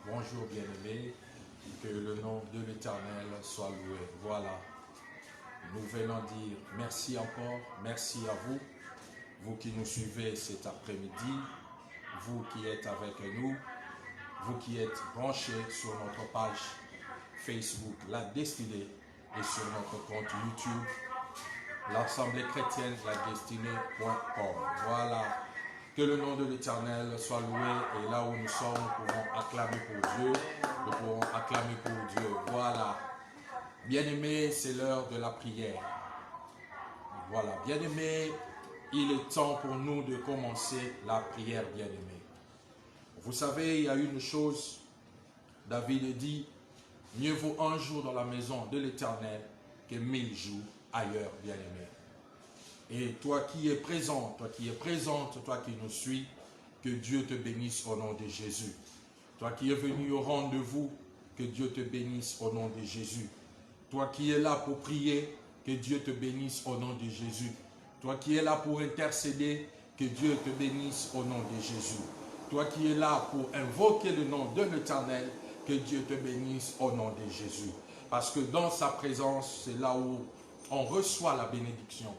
Bonjour bien-aimés, que le nom de l'Éternel soit loué. Voilà, nous venons dire merci encore, merci à vous, vous qui nous suivez cet après-midi, vous qui êtes avec nous, vous qui êtes branchés sur notre page Facebook La Destinée et sur notre compte YouTube, l'Assemblée chrétienne La Destinée.com. Voilà. Que le nom de l'Éternel soit loué et là où nous sommes, nous pouvons acclamer pour Dieu. Nous pouvons acclamer pour Dieu. Voilà. Bien-aimés, c'est l'heure de la prière. Voilà. Bien-aimés, il est temps pour nous de commencer la prière, bien-aimés. Vous savez, il y a une chose, David dit, mieux vaut un jour dans la maison de l'Éternel que 1000 jours ailleurs, bien-aimés. Et toi qui es présent, toi qui es présente, toi qui nous suis, que Dieu te bénisse au nom de Jésus. Toi qui es venu au rendez-vous, que Dieu te bénisse au nom de Jésus. Toi qui es là pour prier, que Dieu te bénisse au nom de Jésus. Toi qui es là pour intercéder, que Dieu te bénisse au nom de Jésus. Toi qui es là pour invoquer le nom de l'Éternel, que Dieu te bénisse au nom de Jésus. Parce que dans sa présence, c'est là où on reçoit la bénédiction.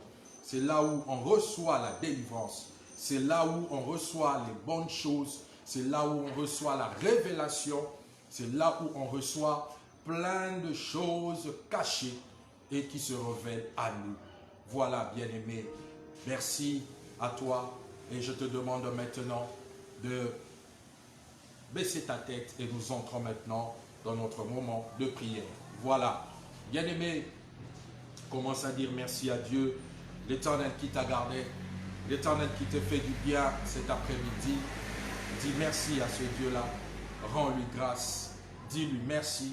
C'est là où on reçoit la délivrance. C'est là où on reçoit les bonnes choses. C'est là où on reçoit la révélation. C'est là où on reçoit plein de choses cachées et qui se révèlent à nous. Voilà, bien-aimé. Merci à toi. Et je te demande maintenant de baisser ta tête et nous entrons maintenant dans notre moment de prière. Voilà. Bien-aimé, commence à dire merci à Dieu. L'Éternel qui t'a gardé, l'Éternel qui te fait du bien cet après-midi. Dis merci à ce Dieu-là. Rends-lui grâce. Dis-lui merci.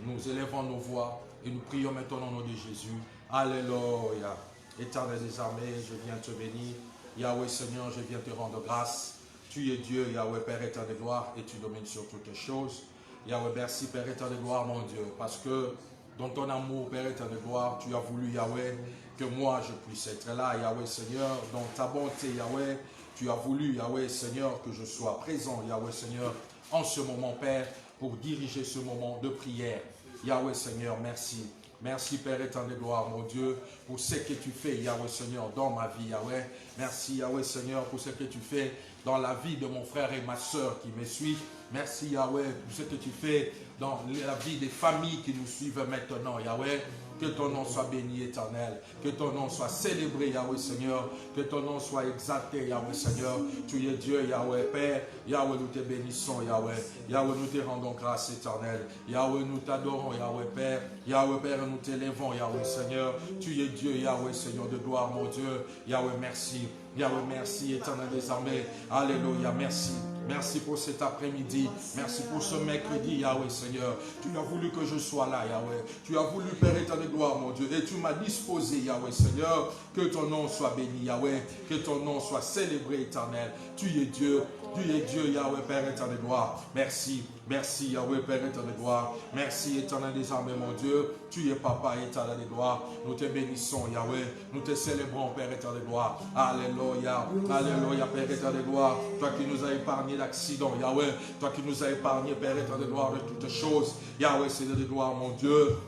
Nous élevons nos voix et nous prions maintenant au nom de Jésus. Alléluia. Éternel des armées, je viens te bénir. Yahweh Seigneur, je viens te rendre grâce. Tu es Dieu, Yahweh Père éternel de gloire, et tu domines sur toutes les choses. Yahweh, merci Père éternel de gloire, mon Dieu, parce que dans ton amour, Père éternel de gloire, tu as voulu, Yahweh, que moi je puisse être là, Yahweh Seigneur, dans ta bonté, Yahweh, tu as voulu, Yahweh Seigneur, que je sois présent, Yahweh Seigneur, en ce moment, Père, pour diriger ce moment de prière. Yahweh Seigneur, merci. Merci Père éternel de gloire, mon Dieu, pour ce que tu fais, Yahweh Seigneur, dans ma vie, Yahweh. Merci Yahweh Seigneur, pour ce que tu fais dans la vie de mon frère et ma soeur qui me suivent. Merci Yahweh, pour ce que tu fais dans la vie des familles qui nous suivent maintenant, Yahweh. Que ton nom soit béni, éternel. Que ton nom soit célébré, Yahweh Seigneur. Que ton nom soit exalté, Yahweh Seigneur. Tu es Dieu, Yahweh Père. Yahweh, nous te bénissons, Yahweh. Yahweh, nous te rendons grâce, éternel. Yahweh, nous t'adorons, Yahweh Père. Yahweh Père, nous t'élevons, Yahweh Seigneur. Tu es Dieu, Yahweh Seigneur de gloire, mon Dieu. Yahweh, merci. Yahweh, merci, éternel des armées. Alléluia, merci. Merci pour cet après-midi. Merci pour ce mercredi, Yahweh Seigneur. Tu as voulu que je sois là, Yahweh. Tu as voulu, Père éternel de gloire, mon Dieu. Et tu m'as disposé, Yahweh Seigneur. Que ton nom soit béni, Yahweh. Que ton nom soit célébré, éternel. Tu es Dieu. Tu es Dieu, Yahweh, Père éternel de gloire. Merci. Merci, Yahweh, Père éternel de gloire. Merci, éternel des armées, mon Dieu. Tu es Papa éternel de gloire. Nous te bénissons, Yahweh. Nous te célébrons, Père éternel de gloire. Alléluia. Alléluia, Père éternel de gloire. Toi qui nous as épargné l'accident, Yahweh. Toi qui nous as épargné, Père éternel de gloire, de toutes choses. Yahweh, Seigneur de gloire, mon Dieu.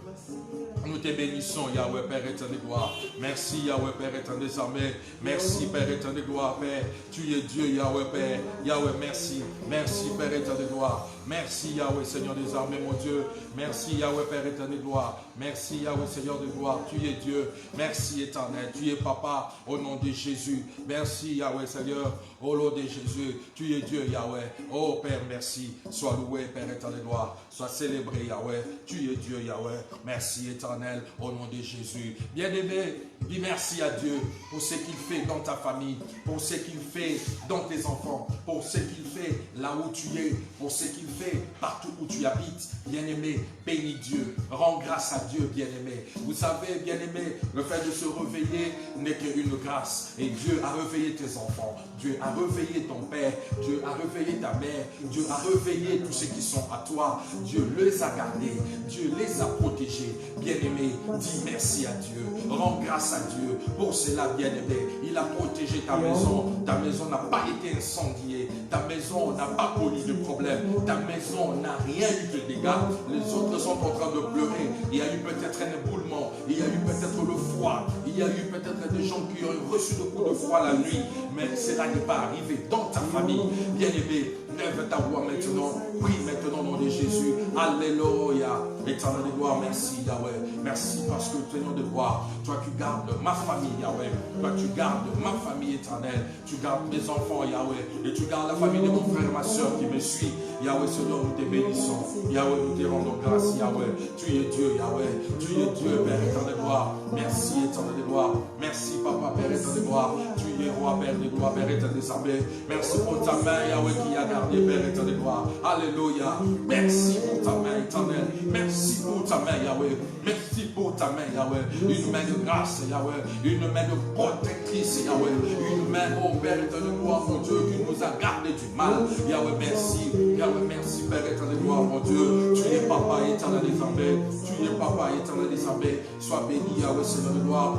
Nous te bénissons, Yahweh, Père éternel de gloire. Merci, Yahweh, Père éternel des armées. Merci, Père éternel de gloire, Père. Tu es Dieu, Yahweh, Père. Yahweh, merci. Merci, Père éternel de gloire. Merci, Yahweh, Seigneur des armées, mon Dieu. Merci, Yahweh, Père éternel de gloire. Merci, Yahweh, Seigneur de gloire. Tu es Dieu. Merci, éternel. Tu es Papa, au nom de Jésus. Merci, Yahweh, Seigneur, au nom de Jésus. Tu es Dieu, Yahweh. Oh, Père, merci. Sois loué, Père éternel de gloire. Sois célébré, Yahweh. Tu es Dieu, Yahweh. Merci, éternel, au nom de Jésus. Bien-aimé, dis merci à Dieu pour ce qu'il fait dans ta famille, pour ce qu'il fait dans tes enfants, pour ce qu'il fait là où tu es, pour ce qu'il fait partout où tu habites. Bien-aimé, bénis Dieu, rends grâce à Dieu, bien-aimé. Vous savez, bien-aimé, le fait de se réveiller n'est qu'une grâce. Et Dieu a réveillé tes enfants, Dieu a réveillé ton père, Dieu a réveillé ta mère, Dieu a réveillé tous ceux qui sont à toi. Dieu les a gardés, Dieu les a protégés. Bien-aimé, dis merci à Dieu, rends grâce à Dieu. Pour cela, bien-aimé, il a protégé ta maison. Ta maison n'a pas été incendiée, ta maison n'a pas connu de problème, ta maison n'a rien eu de dégâts, les autres sont en train de pleurer. Il y a eu peut-être un éboulement, il y a eu peut-être le froid, il y a eu peut-être des gens qui ont reçu de coups de froid la nuit, mais cela n'est pas arrivé dans ta famille. Bien-aimé, lève ta voix maintenant, prie maintenant au nom de Jésus. Alléluia. Éternel de gloire, merci Yahweh. Merci parce que Seigneur de gloire, toi tu gardes ma famille Yahweh. Toi tu gardes ma famille éternelle. Tu gardes mes enfants Yahweh. Et tu gardes la famille de mon frère et ma soeur qui me suit. Yahweh, Seigneur, nous te bénissons. Yahweh, nous te rendons grâce Yahweh. Tu es Dieu Yahweh. Tu es Dieu Père éternel de gloire. Merci éternel de gloire. Merci Papa Père éternel de gloire. Tu es roi Père de gloire, Père éternel des armées. Merci pour ta main Yahweh qui a gardé Père éternel de gloire. Alléluia. Merci pour ta main éternelle. Merci pour ta main Yahweh. Merci pour ta main Yahweh. Une main de grâce Yahweh. Une main de protectrice Yahweh. Une main, oh Père éternel de gloire, mon Dieu, qui nous a gardé du mal. Yahweh, merci. Yahweh, merci Père éternel de gloire, mon Dieu. Tu es Papa éternel des armées. Tu es Papa éternel des armées. Sois béni Yahweh, Seigneur de gloire.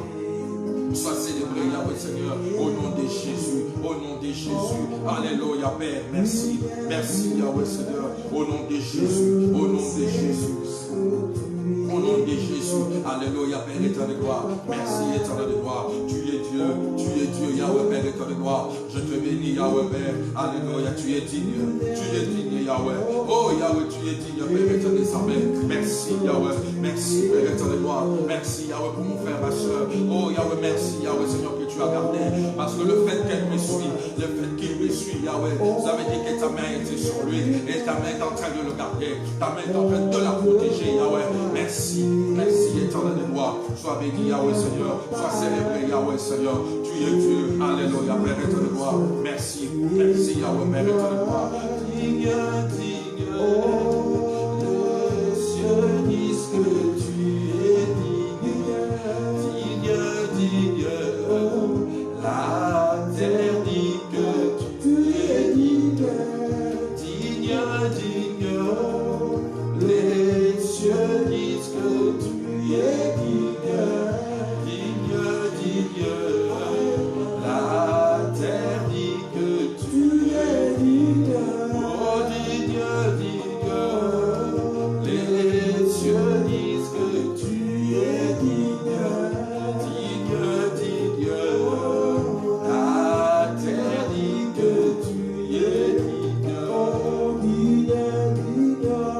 Sois célébré, Yahweh Seigneur, au nom de Jésus, au nom de Jésus. Alléluia, Père, merci. Merci, Yahweh Seigneur, au nom de Jésus, au nom de Jésus. Au nom de Jésus, alléluia, Père éternel de gloire. Merci, éternel de gloire. Tu es Dieu, Yahweh, Père éternel de gloire. Je te bénis, Yahweh, Père. Alléluia, tu es digne, Yahweh. Oh, Yahweh, tu es digne, Père éternel des armées. Merci, Yahweh. Merci, Père éternel de gloire. Merci, Yahweh, pour mon frère, ma soeur. Oh, Yahweh, merci, Yahweh, Seigneur, que tu as gardé. Parce que le fait qu'elle me suit, le fait qu'il me suit, Yahweh, ça veut dire que ta main était sur lui. Et ta main est en train de le garder. Ta main est en train de la protéger, Yahweh. Merci, merci, éternel de gloire. Sois béni, Yahweh, Seigneur. Sois célébré, Yahweh, Seigneur. Tu es Dieu. Alléluia, Père éternel de gloire. Merci, merci, Yahweh, Père éternel de gloire. Digne, digne, les cieux disent que tu es digne. Digne, digne, la terre dit que tu es digne. Digne, digne, les cieux disent que tu es digne. Digne, digne, la terre dit que tu es digne. Oh, digne, digne, les cieux disent que tu es digne. Digne, digne, la terre dit que tu es digne.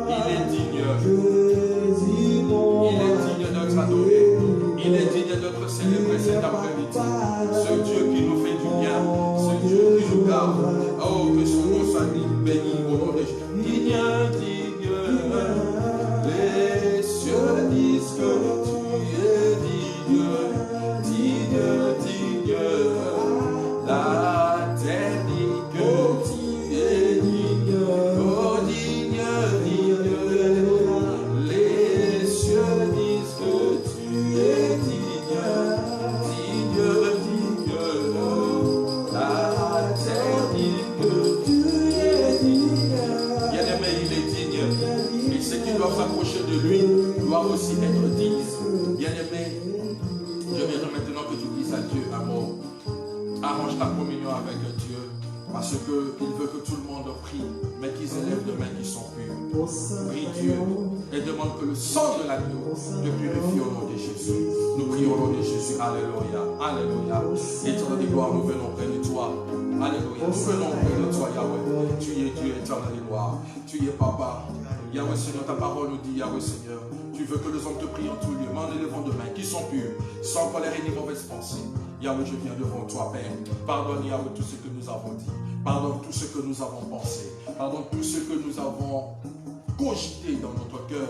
Il est digne. Il est digne d'être adoré. Il est digne d'être célébré cet après-midi. Ce Dieu qui nous fait du bien. Ce Dieu qui nous garde. Oh, que son nom soit béni au nom de Jésus. Digne, digne. Les cieux disent que tu es digne. Digne, digne. La terre dit que tu es digne. Oh, digne, digne. Les cieux disent que tu es digne. Digne, digne. La terre dit que tu es digne. Bien-aimé, il est digne. Et ceux qui doivent s'approcher de lui doivent aussi être dignes. Bien-aimé, je veux maintenant que tu dises à Dieu, amour, arrange ta communion avec Dieu. Parce qu'il veut que tout le monde prie, mais qu'ils élèvent de mains qui sont pures. Prie Dieu et demande que le sang de l'agneau te purifie au nom de Jésus. Nous prions au nom de Jésus. Alléluia. Alléluia. Éternel de gloire, nous venons près de toi. Alléluia. Nous venons près de toi, Yahweh. Tu es Dieu, éternel de gloire. Tu es Papa. Yahweh Seigneur, ta parole nous dit, Yahweh Seigneur, tu veux que les hommes te prient en tout lieu, mais en élevant de mains qui sont pures, sans colère et ni mauvaise pensée. Yahweh, je viens devant toi, Père. Pardonne, Yahweh, tout ce que nous avons dit. Pardonne tout ce que nous avons pensé. Pardonne tout ce que nous avons cogité dans notre cœur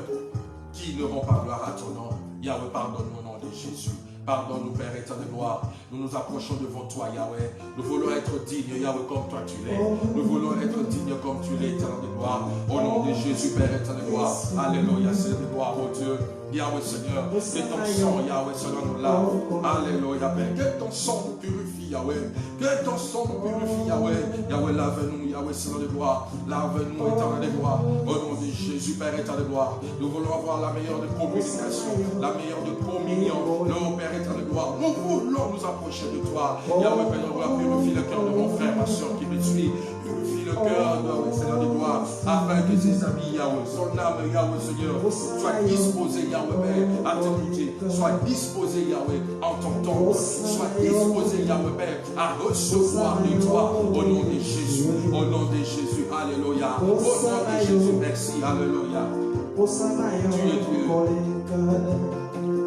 qui ne rend pas gloire à ton nom. Yahweh, pardonne-nous au nom de Jésus. Pardonne-nous, Père éternel de gloire. Nous nous approchons devant toi, Yahweh. Nous voulons être dignes, Yahweh, comme toi tu l'es. Nous voulons être dignes comme tu l'es, éternel de gloire. Au nom de Jésus, Père éternel de gloire. Alléluia, Seigneur de gloire, oh Dieu. Yahweh Seigneur, que ton sang, Yahweh Seigneur, nous lave. Alléluia, Père. Que ton sang nous purifie, Yahweh. Que ton sang nous purifie, Yahweh. Yahweh, lave-nous, Yahweh Seigneur de gloire. Lave-nous, éternel de gloire. Au nom de Jésus, Père éternel de gloire. Nous voulons avoir la meilleure de communication, la meilleure de communion. Le Père éternel de gloire. Nous voulons nous approcher de toi. Yahweh, Père de gloire, purifie le cœur de mon frère, ma soeur qui me suit. Purifie le cœur, Seigneur de gloire, afin que ses amis, Yahweh, son âme, Yahweh, Seigneur, soit disposée, Yahweh, Père, à t'écouter, soit disposée, Yahweh, en t'entendre, soit disposée, Yahweh, Père, à recevoir de toi, au nom de Jésus, au nom de Jésus, alléluia, au nom de Jésus, merci, alléluia. Tu es Dieu.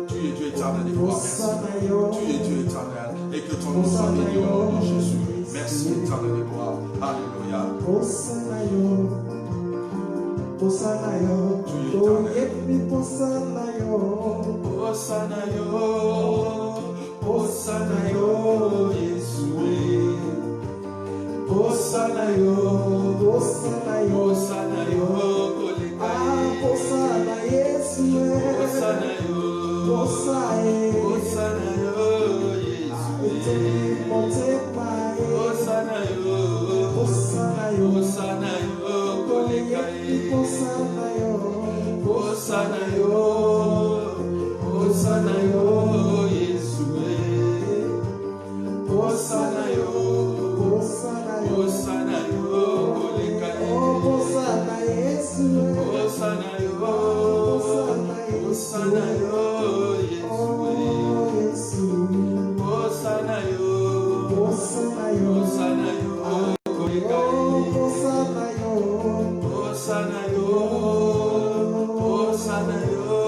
Tu es Dieu éternel et gloire. Tu es Dieu éternel. Et que ton nom soit béni au nom de Jésus. Merci éternel et gloire. Alléluia. Tu es éternel. Osanayo, Yeshua. Osanayo, Osanayo, Osanayo, Osana Yeshua, Osanayo, Osanayo, Osanayo, Yeshua, Osanayo, Osanayo, Osanayo, Osanayo, Osanayo, Osanayo,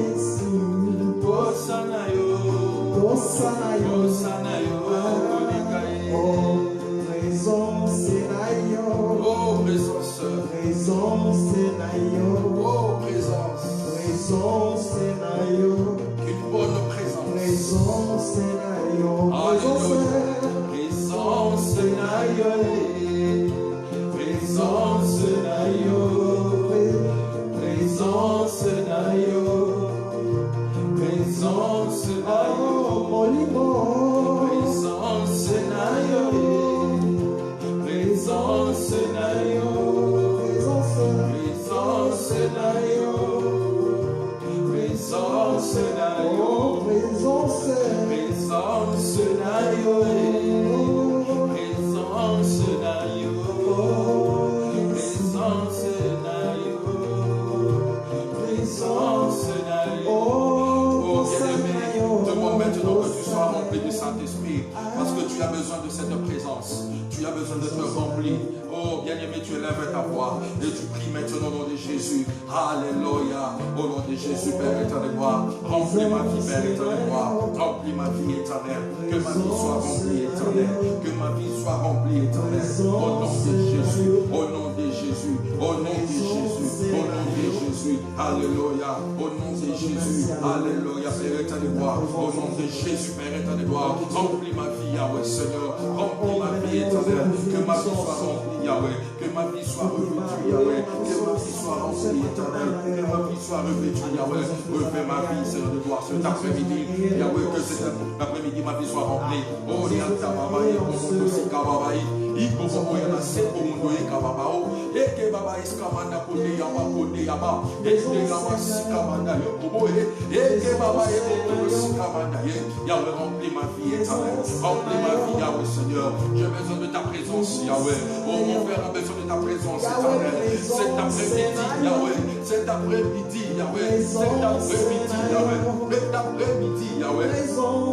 Yeshua, Osanayo. Osanayo, cet après-midi, Yahweh, que cet après-midi, ma vie soit remplie. Oh, Yahweh, remplis ma vie éternelle. Remplis ma vie, Yahweh, Seigneur. J'ai besoin de ta présence, Yahweh. Oh, mon frère a besoin de ta présence éternelle. Cet après-midi, Yahweh. Cet après-midi, Yahweh. Cet après-midi, Yahweh. Cet après-midi, Yahweh.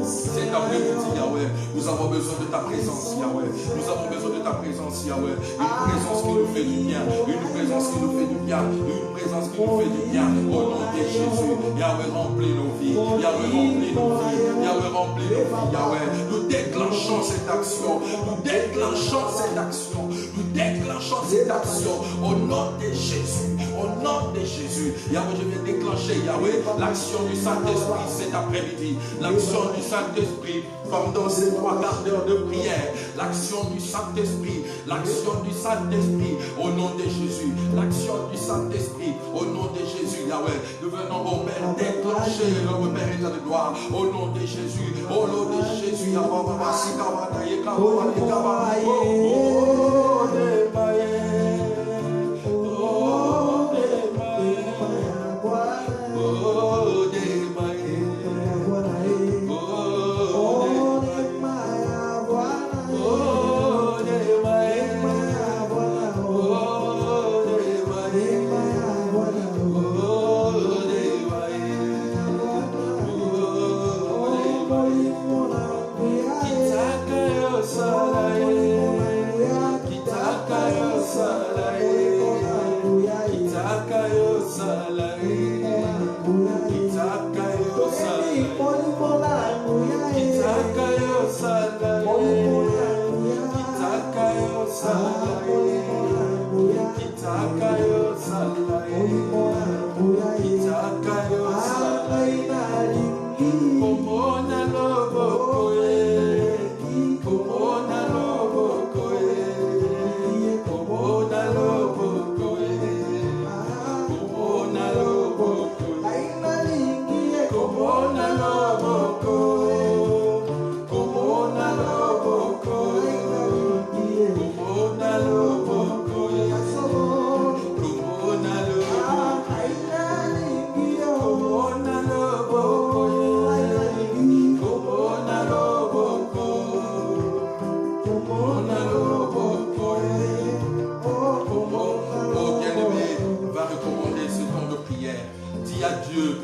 Cet après-midi, Yahweh. Nous avons besoin de ta présence, Yahweh. Nous avons besoin de ta présence, Yahweh. Une présence qui nous fait du bien. Une présence qui nous fait du bien. Une présence qui nous fait du bien. Au nom de Jésus, Yahweh, remplis nos vies. Yahweh, remplis nos vies. Yahweh, remplis nos vies, Yahweh. Nous déclenchons cette action. Nous déclenchons cette action. Nous déclenchons cette action. Au nom de Jésus. Au nom de Jésus. Yahweh, je viens déclencher, Yahweh, l'action du Saint-Esprit cet après-midi. L'action du Saint-Esprit pendant ces 3 quarts d'heure de prière. L'action du Saint-Esprit. L'action du Saint-Esprit. Au nom de Jésus. L'action du Saint-Esprit. Au nom de Jésus, Yahweh. Nous venons, mon Père, déclencher le Père état de gloire. Au nom de Jésus. Au nom de Jésus.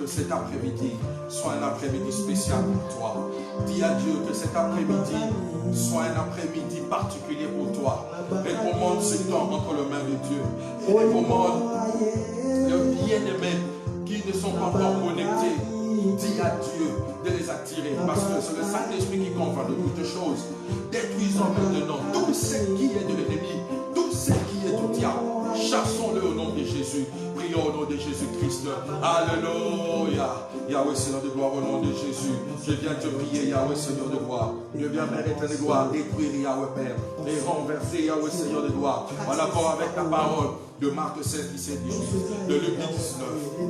Cet après-midi soit un après-midi spécial pour toi. Dis à Dieu que cet après-midi soit un après-midi particulier pour toi. Recommande ce temps entre les mains de Dieu. Recommande les bien-aimés qui ne sont pas encore connectés. Dis à Dieu de les attirer parce que c'est le Saint-Esprit qui convainc de toutes choses. Détruisons maintenant tout ce qui est de l'ennemi, tout ce qui est du diable. Chassons-le au nom de Jésus. Prions au nom de Jésus-Christ. Alléluia. Yahweh, Seigneur de gloire, au nom de Jésus. Je viens te prier, Yahweh, Seigneur de gloire. Je viens, Père éternel de gloire, détruire, Yahweh, Père, et renverser, Yahweh, Seigneur de gloire, en accord avec ta parole. De Marc 16, 17, 18, de Luc 19,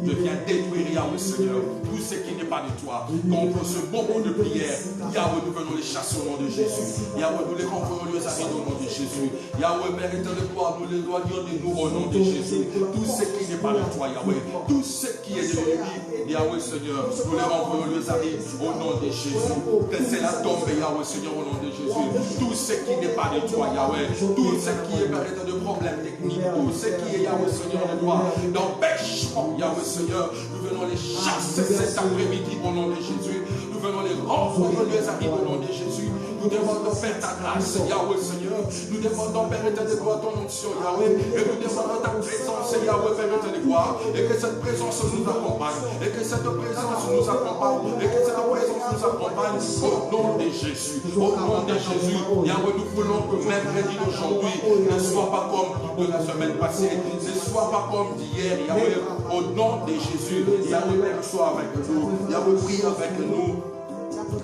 je viens détruire, Yahweh Seigneur, tout ce qui n'est pas de toi. Contre ce moment de prière, Yahweh, nous venons les chasser au nom de Jésus. Yahweh, nous les renvoyons les amis au nom de Jésus. Yahweh, Père éternel de gloire, nous les éloignons de nous au nom de Jésus. Tout ce qui n'est pas de toi, Yahweh, tout ce qui est de l'ennemi, Yahweh Seigneur, nous les renvoyons les amis au nom de Jésus. Que c'est la tombe, Yahweh Seigneur, au nom de Jésus. Tout ce qui n'est pas de toi, Yahweh, tout ce qui est, Père éternel de problèmes techniques, tout ce qui est, Yahweh Seigneur de gloire, d'empêchement, Yahweh Seigneur, nous venons les chasser cet après-midi au nom de Jésus. Nous venons les renvoyer les amis au nom de Jésus. Nous demandons, Père, ta grâce, Yahweh Seigneur. Nous demandons, Père éternel de gloire, ton onction, Yahweh. Et nous demandons ta présence, Yahweh, Père éternel de gloire. Et que cette présence nous accompagne. Et que cette présence nous accompagne. Et que cette présence nous accompagne au nom de Jésus. Au nom de Jésus, Yahweh, nous voulons que mercredi d'aujourd'hui ne soit pas comme de la semaine passée. Ne soit pas comme d'hier, Yahweh. Au nom de Jésus, Yahweh, Père, sois avec nous. Yahweh, prie avec nous.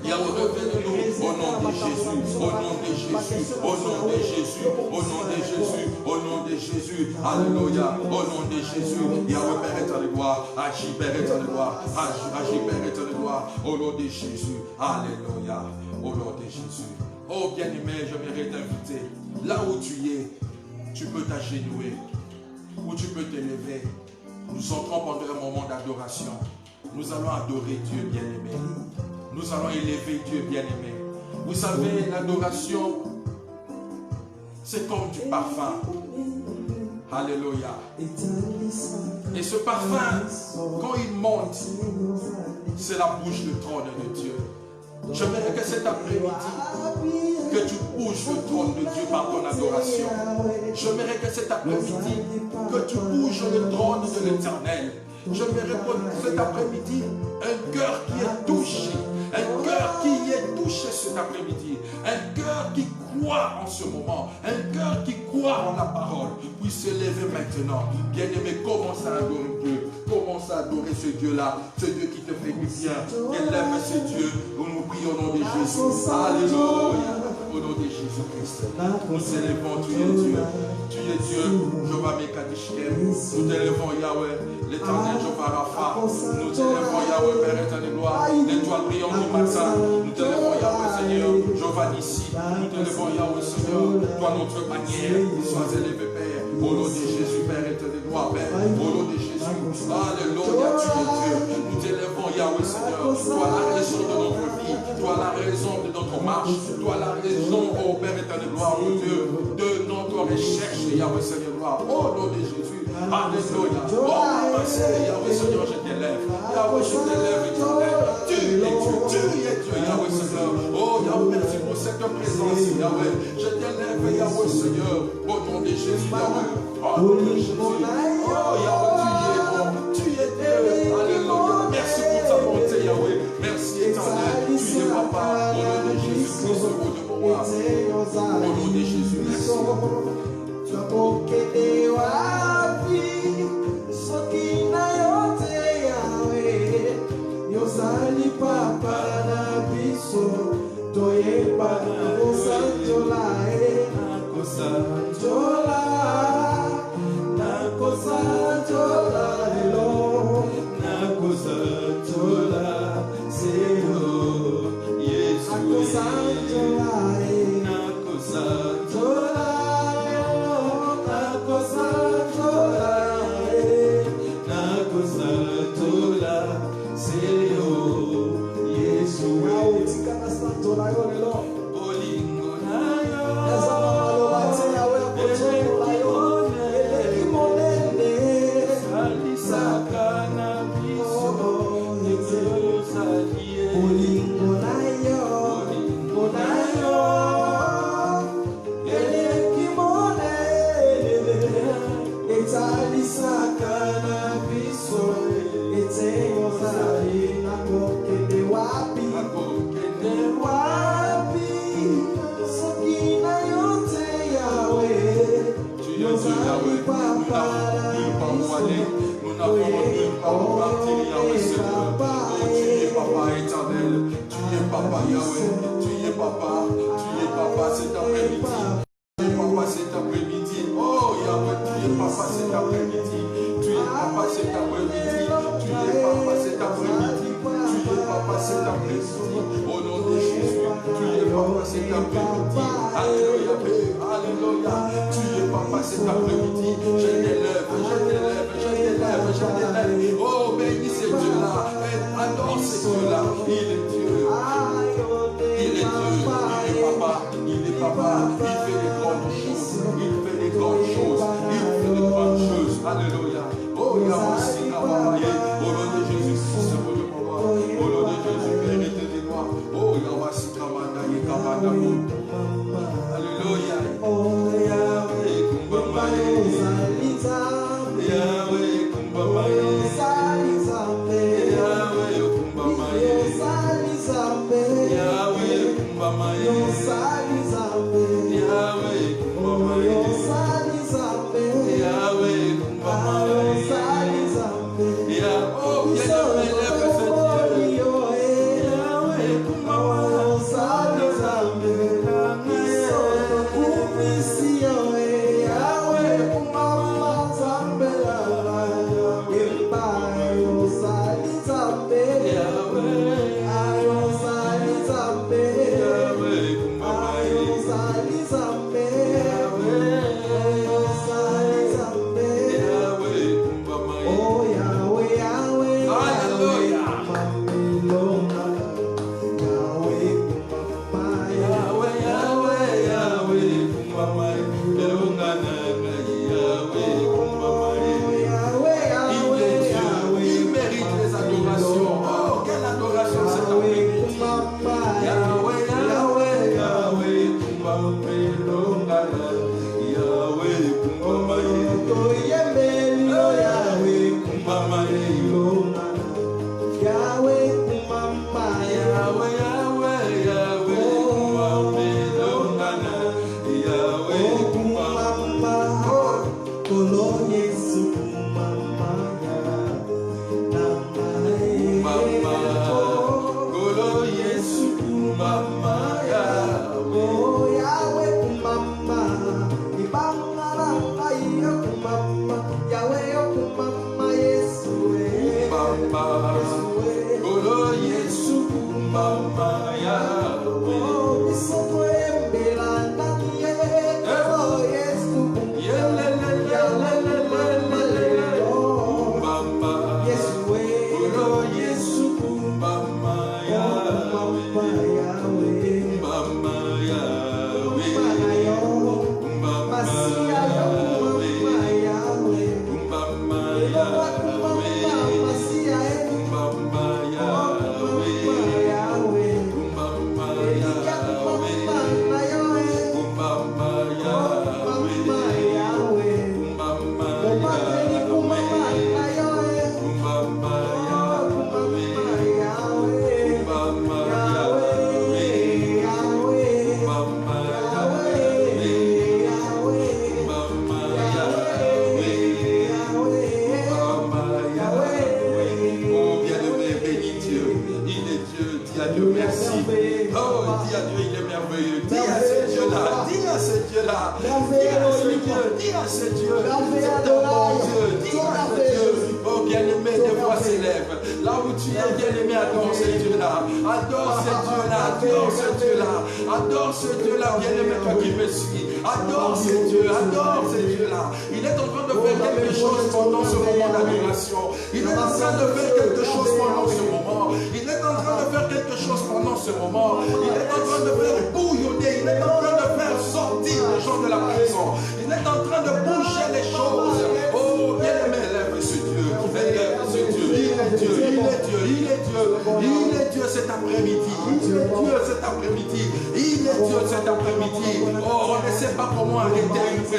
Yahweh, revenez-nous au nom de Jésus, au nom de Jésus, au nom de Jésus, au nom de Jésus, au nom de Jésus, alléluia, au nom de Jésus, Yahweh, Père éternel de gloire, agis, Père éternel de gloire, agis, Père éternel de gloire, au nom de Jésus, alléluia, au nom de Jésus. Oh bien-aimé, j'aimerais t'inviter, là où tu es, tu peux t'agenouiller, ou tu peux t'élever. Nous entrons pendant un moment d'adoration. Nous allons adorer Dieu bien-aimé. Nous allons élever Dieu bien-aimé. Vous savez, l'adoration, c'est comme du parfum. Alléluia. Et ce parfum, quand il monte, c'est la bouche du trône de Dieu. J'aimerais que cet après-midi, que tu bouges le trône de Dieu par ton adoration. J'aimerais que cet après-midi, que tu bouges le trône de l'Éternel. J'aimerais que cet après-midi, un cœur qui est touché, un cœur qui est touché cet après-midi, un cœur qui croit en ce moment, un cœur qui croit en la parole, puisse s'élever maintenant. Bien-aimé, commence à adorer Dieu. Commence à adorer ce Dieu-là, ce Dieu qui te fait du bien. Élève ce Dieu. Nous prions au nom de Jésus. Alléluia. Au nom de Jésus-Christ. Nous célébrons, tu es Dieu. Tu es Dieu. Jehovah Mekadishkem. Nous t'élevons, Yahweh. L'éternel Jehovah Rapha. Nous t'élevons, Yahweh, Père éternel gloire. L'étoile brillante du matin. Nous t'élevons, Yahweh, Seigneur. Jehovah Nissi. Nous t'élevons, Yahweh, Seigneur. Toi, notre bannière. Sois élevé, Père. Au nom de Jésus, Père éternel gloire, Père. Au nom de Jésus. Alléluia, tu es Dieu. Nous t'élevons, Yahweh, Seigneur. Toi, la raison de notre vie. Toi, la raison de notre marche. Toi, la raison, ô Père éternel gloire, ô Dieu, de notre recherche, Yahweh, Seigneur, gloire. Au nom de Jésus. Alléluia. Oh, merci, Yahweh, Seigneur, je t'élève. Yahweh, je t'élève, éternel. Tu es Dieu, Yahweh, Seigneur. Oh, Yahweh, merci pour cette présence, Yahweh. Je t'élève, Yahweh, Seigneur. Au nom de Jésus, Yahweh. Oh, nom de Jésus. Oh, Yahweh, tu es Dieu. Alléluia. Merci pour ta bonté, Yahweh. Merci, éternel. Tu es papa. Au nom de Jésus-Christ, au nom de moi. Au nom de Jésus, merci.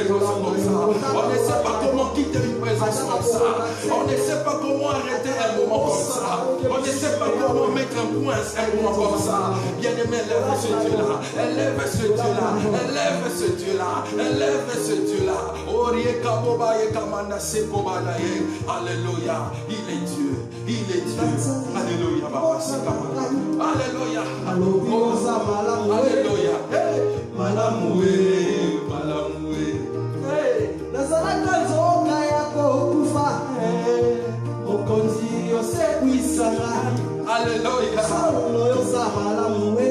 On ne sait pas comment quitter une présence comme ça. On ne sait pas comment arrêter un moment comme ça. On ne sait pas comment mettre un point à un moment comme ça. Bien-aimé, élève ce Dieu-là. Élève ce Dieu-là. Élève ce Dieu-là. Élève ce Dieu-là. Alléluia. Il est Dieu. Il est Dieu. Alléluia. Alléluia. Alléluia. Malamoué. Malamoué. Nazaraka zoka yako kufa. Okonzi yosekwisanga. Alléluia. Solo yosa malamoué.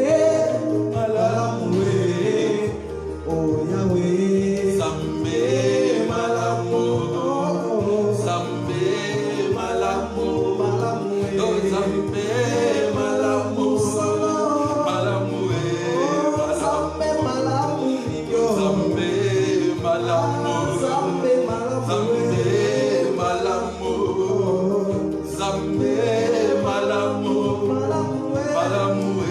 Malamoué. Oh Yahweh. Zambé malamou. Zambé malamou. Oh Zambé malamou. Malamoué. Zambé malamou. Zambé malamou. Zambé malamou. Zambé malamou. Malamoué.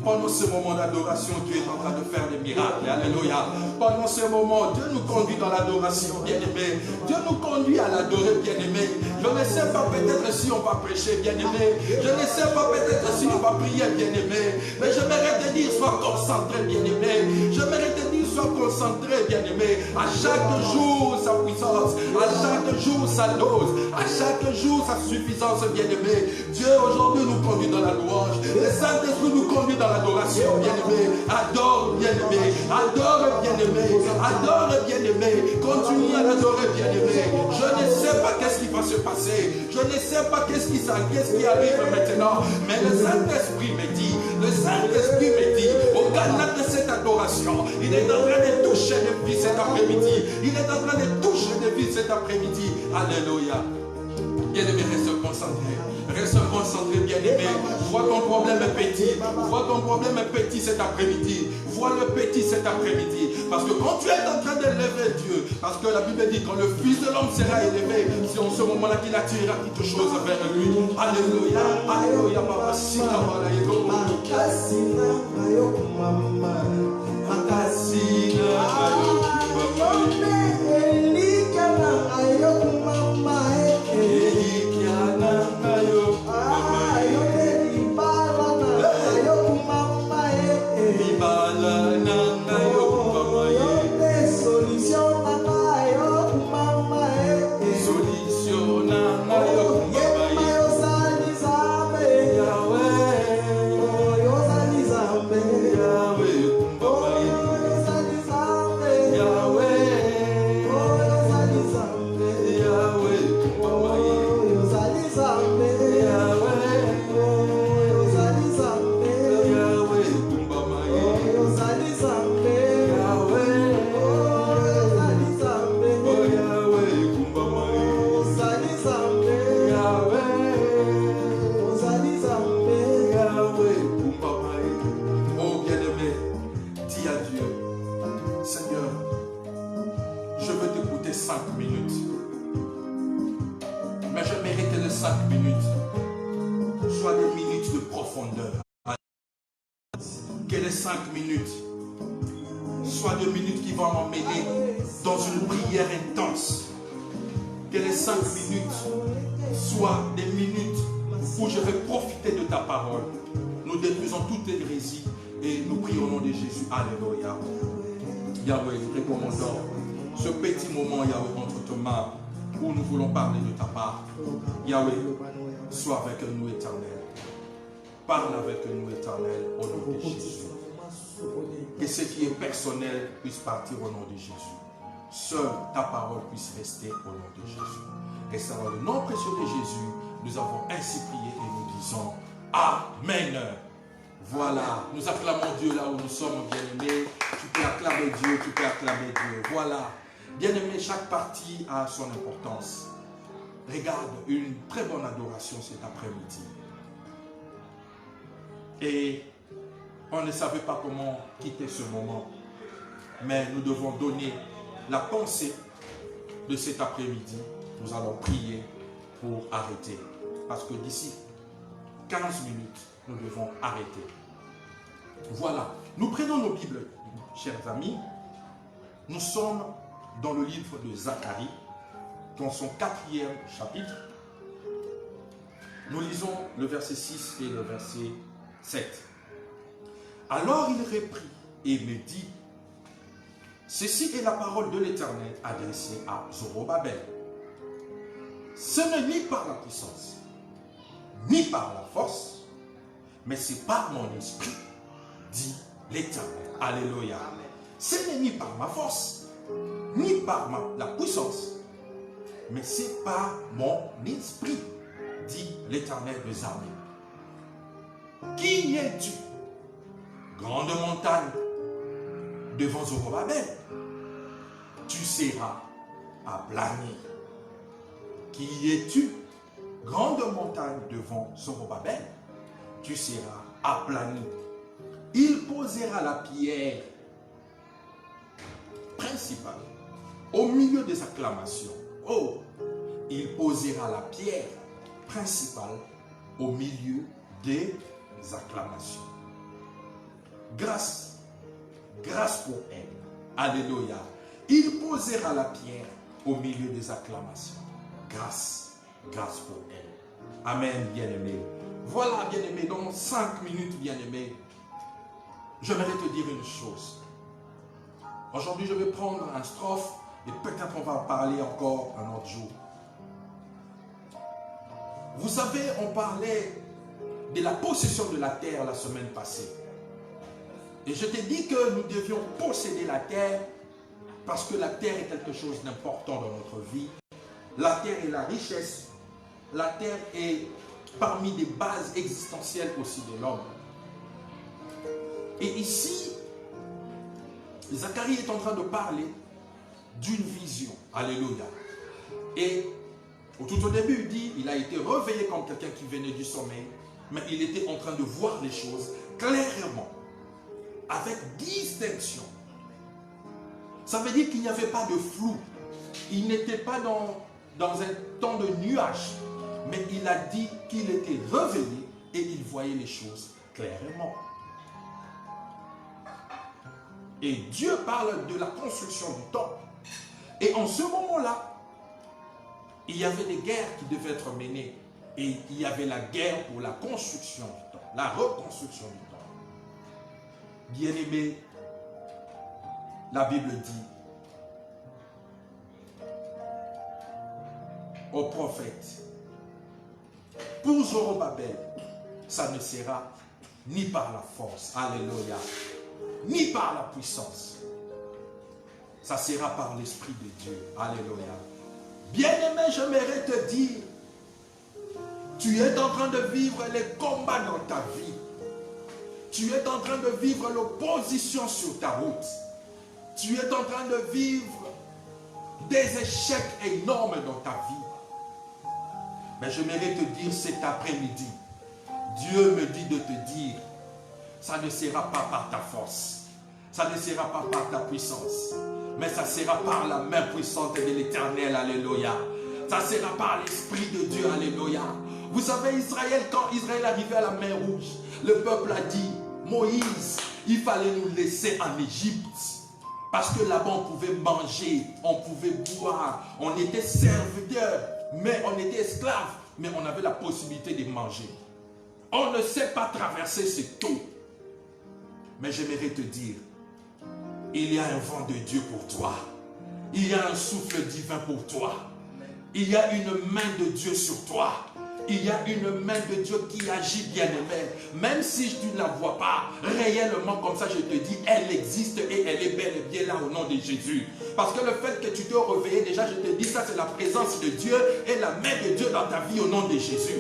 Pendant ce moment d'adoration, Dieu est en train de faire des miracles. Alléluia. Pendant ce moment, Dieu nous conduit dans l'adoration, bien-aimé. Dieu nous conduit à l'adorer, bien-aimé. Je ne sais pas peut-être si on va prêcher, bien-aimé. Je ne sais pas peut-être si on va prier, bien-aimé. Mais je mérite de dire, sois concentré, bien-aimé. Je mérite de dire, sois concentré, bien-aimé. À chaque jour, sa puissance. À chaque jour, sa dose. À chaque jour, sa suffisance, bien-aimé. Dieu, aujourd'hui, nous conduit dans la louange. Le Saint-Esprit nous conduit dans l'adoration, bien-aimé. Adore, bien-aimé. Adore, bien-aimé. Adore, bien-aimé. Continue à l'adorer, bien-aimé. Je ne sais pas qu'est-ce qui va se passer. Je ne sais pas qu'est-ce qui arrive maintenant. Mais le Saint-Esprit me dit, au canal de cette adoration, il est en train de toucher des vies cet après-midi. Il est en train de toucher des vies cet après-midi. Alléluia. Bien-aimé, reste concentré. Reste concentré, bien-aimé. Vois ton problème est petit. Vois ton problème est petit cet après-midi. Vois le petit cet après-midi. Parce que quand tu es en train d'élever Dieu, parce que la Bible dit quand le Fils de l'homme sera élevé, c'est en ce moment-là qu'il attirera toutes choses vers lui. Alléluia. Alléluia. Que les 5 minutes soient des minutes qui vont m'emmener dans une prière intense. Que les 5 minutes soient des minutes où je vais profiter de ta parole. Nous détruisons toute hérésie et nous prions au nom de Jésus. Alléluia. Yahweh, nous recommandons ce petit moment, Yahweh, entre tes mains où nous voulons parler de ta part. Yahweh, sois avec nous, éternel. Parle avec nous, éternel, au nom de Jésus. Que ce qui est personnel puisse partir au nom de Jésus. Seule ta parole puisse rester au nom de Jésus. Et c'est dans le nom précieux de Jésus, nous avons ainsi prié et nous disons Amen. Voilà, nous acclamons Dieu là où nous sommes, bien-aimés. Tu peux acclamer Dieu, tu peux acclamer Dieu. Voilà. Bien aimé, chaque partie a son importance. Regarde, une très bonne adoration cet après-midi. Et on ne savait pas comment quitter ce moment. Mais nous devons donner la pensée de cet après-midi. Nous allons prier pour arrêter. Parce que d'ici 15 minutes, nous devons arrêter. Voilà. Nous prenons nos Bibles, chers amis. Nous sommes dans le livre de Zacharie, dans son 4e chapitre. Nous lisons le verset 6 et le verset 7. Alors il reprit et me dit, ceci est la parole de l'Éternel adressée à Zorobabel. Ce n'est ni par la puissance, ni par la force, mais c'est par mon esprit, dit l'Éternel. Alléluia. Ce n'est ni par ma force, ni par la puissance, mais c'est par mon esprit, dit l'Éternel des armées. Qui es-tu, grande montagne, devant Zorobabel? Tu seras aplani. Qui es-tu, grande montagne, devant Zorobabel? Tu seras aplani. Il posera la pierre principale au milieu des acclamations. Oh, il posera la pierre principale au milieu des acclamations. Grâce pour elle. Alléluia. Il posera la pierre au milieu des acclamations. Grâce pour elle. Amen, bien-aimé. Voilà, bien-aimé, dans 5 minutes, bien-aimé, j'aimerais te dire une chose. Aujourd'hui, je vais prendre un strophe et peut-être on va en parler encore un autre jour. Vous savez, on parlait de la possession de la terre la semaine passée. Et je t'ai dit que nous devions posséder la terre parce que la terre est quelque chose d'important dans notre vie. La terre est la richesse. La terre est parmi les bases existentielles aussi de l'homme. Et ici, Zacharie est en train de parler d'une vision. Alléluia. Et tout au début, il dit, il a été réveillé comme quelqu'un qui venait du sommeil, mais il était en train de voir les choses clairement, avec distinction. Ça veut dire qu'il n'y avait pas de flou. Il n'était pas dans un temps de nuage, mais il a dit qu'il était réveillé et il voyait les choses clairement. Et Dieu parle de la construction du temple. Et en ce moment-là, il y avait des guerres qui devaient être menées. Et il y avait la guerre pour la construction du temple, la reconstruction du temple. Bien-aimé, la Bible dit au prophète, pour Zorobabel, ça ne sera ni par la force, alléluia, ni par la puissance. Ça sera par l'Esprit de Dieu. Alléluia. Bien-aimé, j'aimerais te dire, tu es en train de vivre les combats dans ta vie. Tu es en train de vivre l'opposition sur ta route. Tu es en train de vivre des échecs énormes dans ta vie. Mais j'aimerais te dire cet après-midi, Dieu me dit de te dire, ça ne sera pas par ta force, ça ne sera pas par ta puissance, mais ça sera par la main puissante de l'Éternel, alléluia. Ça sera par l'Esprit de Dieu, alléluia. Vous savez, Israël, quand Israël arrivait à la mer Rouge, le peuple a dit, Moïse, il fallait nous laisser en Égypte. Parce que là-bas, on pouvait manger, on pouvait boire, on était serviteurs, mais on était esclaves, mais on avait la possibilité de manger. On ne sait pas traverser cette eau. Mais j'aimerais te dire, il y a un vent de Dieu pour toi. Il y a un souffle divin pour toi. Il y a une main de Dieu sur toi. Il y a une main de Dieu qui agit, bien-aimé. Même si tu ne la vois pas réellement comme ça, je te dis, elle existe et elle est bel et bien là au nom de Jésus. Parce que le fait que tu te réveilles, déjà je te dis, ça c'est la présence de Dieu et la main de Dieu dans ta vie au nom de Jésus.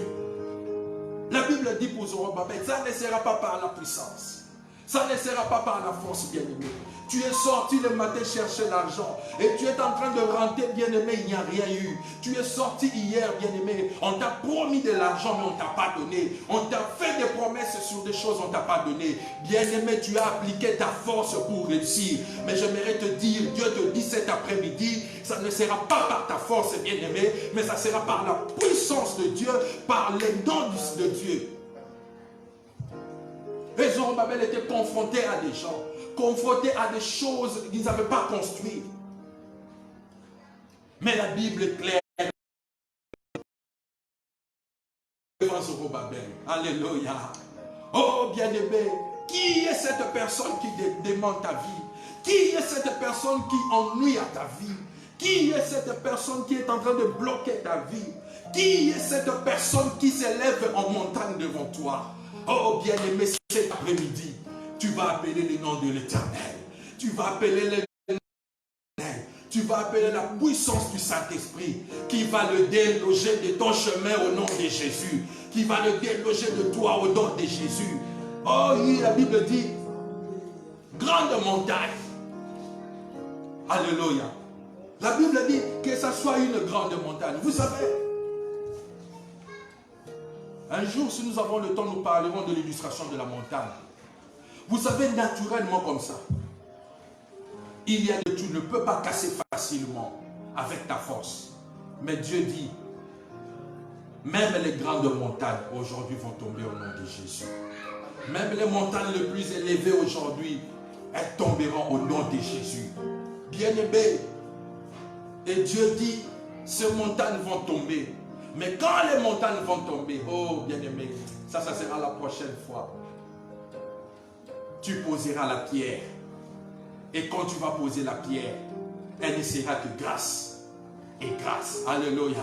La Bible dit pour Zorobabel, ça ne sera pas par la puissance. Ça ne sera pas par la force, bien-aimé. Tu es sorti le matin chercher l'argent et tu es en train de rentrer, bien-aimé, il n'y a rien eu. Tu es sorti hier, bien-aimé, on t'a promis de l'argent, mais on ne t'a pas donné. On t'a fait des promesses sur des choses, on ne t'a pas donné. Bien-aimé, tu as appliqué ta force pour réussir. Mais j'aimerais te dire, Dieu te dit cet après-midi, ça ne sera pas par ta force, bien-aimé, mais ça sera par la puissance de Dieu, par les dons de Dieu. Et Zorobabel était confronté à des gens, confronté à des choses qu'ils n'avaient pas construites. Mais la Bible est claire. Devant Zorobabel. Alléluia. Oh bien-aimé, qui est cette personne qui demande ta vie? Qui est cette personne qui ennuie à ta vie? Qui est cette personne qui est en train de bloquer ta vie? Qui est cette personne qui s'élève en montagne devant toi? Oh bien-aimé, cet après-midi, tu vas appeler le nom de l'Éternel. Tu vas appeler le nom de l'Éternel. Tu vas appeler la puissance du Saint-Esprit qui va le déloger de ton chemin au nom de Jésus. Qui va le déloger de toi au nom de Jésus. Oh oui, la Bible dit, grande montagne. Alléluia. La Bible dit que ça soit une grande montagne. Vous savez, un jour, si nous avons le temps, nous parlerons de l'illustration de la montagne. Vous savez, naturellement comme ça, il y a de tu ne peux pas casser facilement avec ta force. Mais Dieu dit, même les grandes montagnes aujourd'hui vont tomber au nom de Jésus. Même les montagnes les plus élevées aujourd'hui, elles tomberont au nom de Jésus. Bien-aimés, et Dieu dit, ces montagnes vont tomber. Mais quand les montagnes vont tomber, oh bien-aimé, ça sera la prochaine fois. Tu poseras la pierre. Et quand tu vas poser la pierre, elle ne sera que grâce. Et grâce. Alléluia.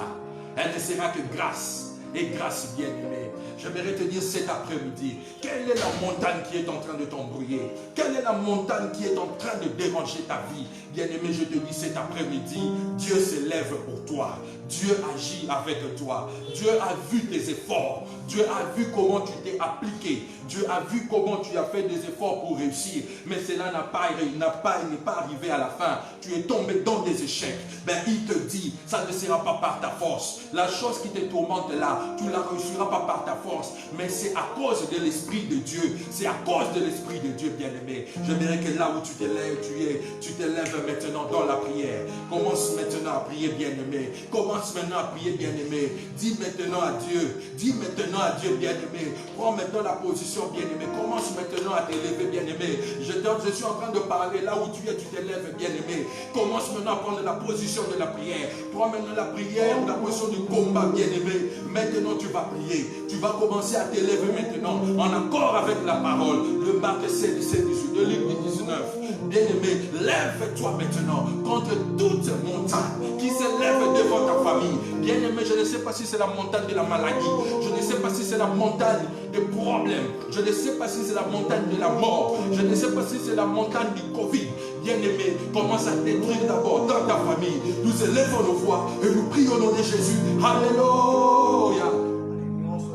Elle ne sera que grâce. Et grâce, bien-aimé. J'aimerais te dire cet après-midi, quelle est la montagne qui est en train de t'embrouiller? Quelle est la montagne qui est en train de déranger ta vie? Bien-aimé, je te dis cet après-midi, Dieu se lève pour toi. Dieu agit avec toi. Dieu a vu tes efforts. Dieu a vu comment tu t'es appliqué. Dieu a vu comment tu as fait des efforts pour réussir. Mais cela n'est pas arrivé à la fin. Tu es tombé dans des échecs. Ben, il te dit, ça ne sera pas par ta force. La chose qui te tourmente là, tu ne la réussiras pas par ta force. Mais c'est à cause de l'Esprit de Dieu. C'est à cause de l'Esprit de Dieu, bien-aimé. J'aimerais que là où tu te lèves, tu te lèves maintenant dans la prière. Commence maintenant à prier, bien-aimé. Commence maintenant à prier, bien-aimé. Dis maintenant à Dieu. Dis maintenant à Dieu, bien-aimé. Prends maintenant la position, bien-aimé. Commence maintenant à t'élever, bien-aimé. Je suis en train de parler là où tu es, tu t'élèves, bien-aimé. Commence maintenant à prendre la position de la prière. Prends maintenant la prière, la position du combat, bien-aimé. Maintenant, tu vas prier. Tu vas commencer à t'élever maintenant en accord avec la parole. Le Marc 7, 17, 18, de Luc 19. Bien-aimé, lève-toi maintenant contre toute montagne qui s'élève devant ta famille. Bien-aimé, je ne sais pas si c'est la montagne de la maladie. Je ne sais pas si c'est la montagne des problèmes. Je ne sais pas si c'est la montagne de la mort. Je ne sais pas si c'est la montagne du Covid. Bien-aimé, commence à détruire d'abord dans ta famille. Nous élevons nos voix et nous prions au nom de Jésus. Alléluia.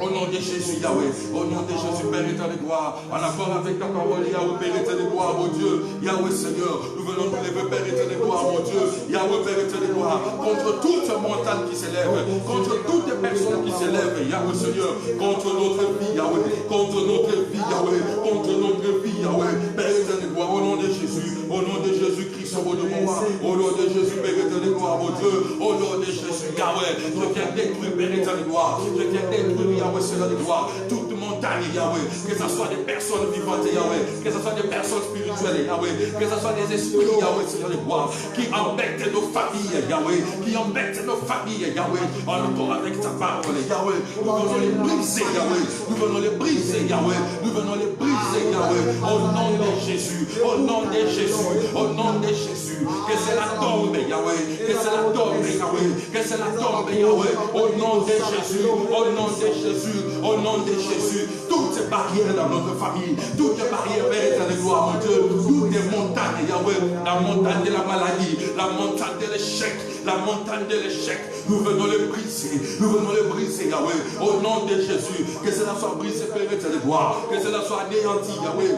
Au nom de Jésus, Yahweh, au nom de Jésus, Père éternel de gloire, en accord avec ta parole, Yahweh, Père éternel de gloire, mon Dieu, Yahweh Seigneur, nous venons nous lever, Père éternel de gloire, mon Dieu, Yahweh, Père éternel de gloire, contre toute montagne qui s'élève, contre toutes les personnes qui s'élèvent, Yahweh Seigneur, contre notre vie, Yahweh, contre notre vie, Yahweh, contre notre vie, Yahweh, Père éternel de gloire, au nom de Jésus, au nom de Jésus-Christ, au nom de moi, au nom de Jésus, Père éternel de gloire, mon Dieu, au nom de Jésus, Yahweh, je viens détruire, Père éternel de gloire, je viens détruire, Yahweh, Seigneur de gloire, toute montagne, Yahweh, que ce soit des personnes vivantes, Yahweh, que ce soit des personnes spirituelles, Yahweh, que ce soit des esprits, Yahweh, Seigneur de gloire, qui embêtent nos familles, Yahweh, qui embêtent nos familles, Yahweh, en accord avec ta parole, Yahweh, nous venons les briser, Yahweh, nous venons les briser, Yahweh, nous venons les briser, Yahweh, au nom de Jésus, au nom de Jésus, au nom de Jésus, que c'est la tombe, Yahweh, que c'est la tombe, Yahweh, que c'est la tombe, Yahweh, au nom de Jésus, au nom de Jésus, au nom de Jésus, toutes ces barrières dans notre famille, toutes les barrières, Père de gloire, mon Dieu, toutes les montagnes, Yahweh, la montagne de la maladie, la montagne de l'échec, la montagne de l'échec, nous venons le briser, Yahweh, au nom de Jésus, que cela soit brisé, Père de gloire, que cela soit anéanti, Yahweh.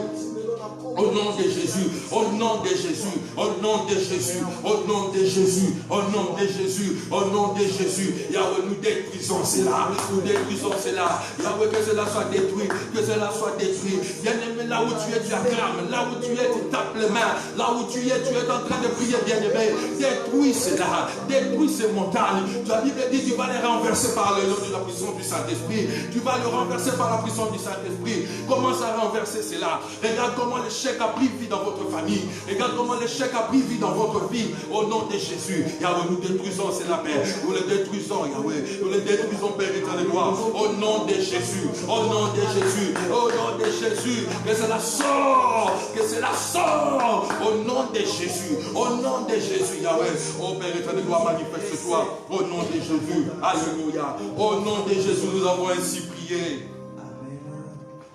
Au nom de Jésus, au nom de Jésus, au nom de Jésus, au nom de Jésus, au nom de Jésus, au nom de Jésus. Yahweh, nous détruisons cela, nous détruisons cela. Yahweh, que cela soit détruit, que cela soit détruit. Bien-aimé, là où tu es, tu acclames, là où tu es, tu tapes les mains, là où tu es en train de prier, bien-aimé. Détruis cela, détruis ces montagnes. La Bible dit, tu vas les renverser par le nom de la puissance du Saint-Esprit. Tu vas le renverser par la puissance du Saint-Esprit. Commence à renverser cela. Regarde comment l'échec a pris vie dans votre famille. Regarde comment l'échec a pris vie dans votre vie. Au nom de Jésus, Yahweh, nous détruisons cela, Père. Nous le détruisons, Yahweh. Nous le détruisons, Père éternel gloire. Au nom de Jésus, au nom de Jésus, au nom de Jésus. Que cela sort, que cela sort. Au nom de Jésus, au nom de Jésus, Yahweh. Oh Père éternel gloire, manifeste-toi. Au nom de Jésus, alléluia. Au nom de Jésus, nous avons ainsi prié.